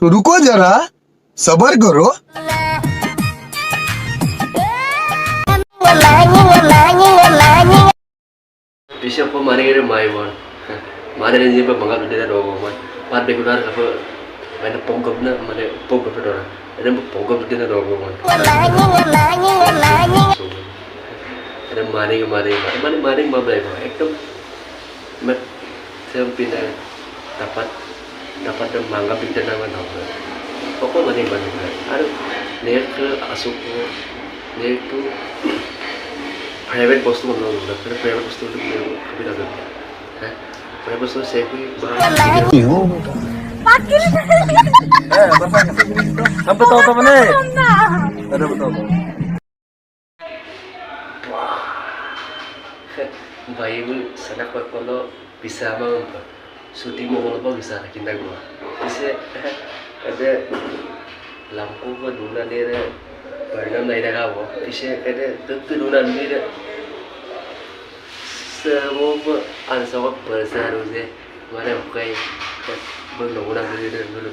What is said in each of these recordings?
तो रुको जरा, सबर करो। Bisa apa mari kita main mon, mana ni jenis bangga tu dia dah dong mon, pada begunar apa, mana pogam na, mana pogam tu orang, ada pogam tu dia dah dong mon. Ada maring mabrai mon, ekdom, mat saya pindah dapat dah mangga pindah nama nama. Pokok maring, ada nek asuk, nek tu private bos tu mana orang, kerana private bos tu lebih dah ada. Private bos tu saya pun अब बताओ तो मैंने अरे बताओ bayi pun sanak kalau bisa mau syuting mau kalau bisa kita gua bisa ada lampu pun dulu ada bernam naik dah kau bisa ada tu dulu ada semua pun ansawak besar je mana bukai belum orang dulu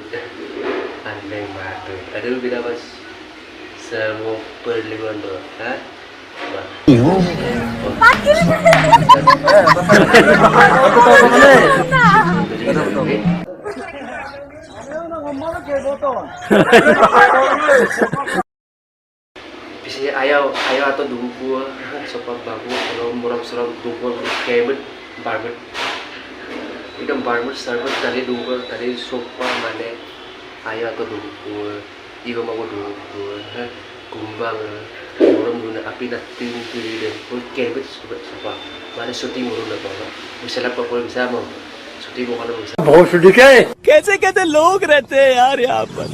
aneh mati ada bila pas semua perlibuan tu Bisa ayau atau dungku sopan bagus kalau murah dungku kayak barbet itu barbet servet tadi dungku tadi sopan mana ayau atau dungku ibu mau dungku kumbang orang guna api nak tinggi dan kayak sopan mana syuting orang nak bawa misalnya apa bisa mau syuting mau kalau bisa बहुत शुद्ध है कैसे कैसे लोग रहते हैं यार यहाँ पर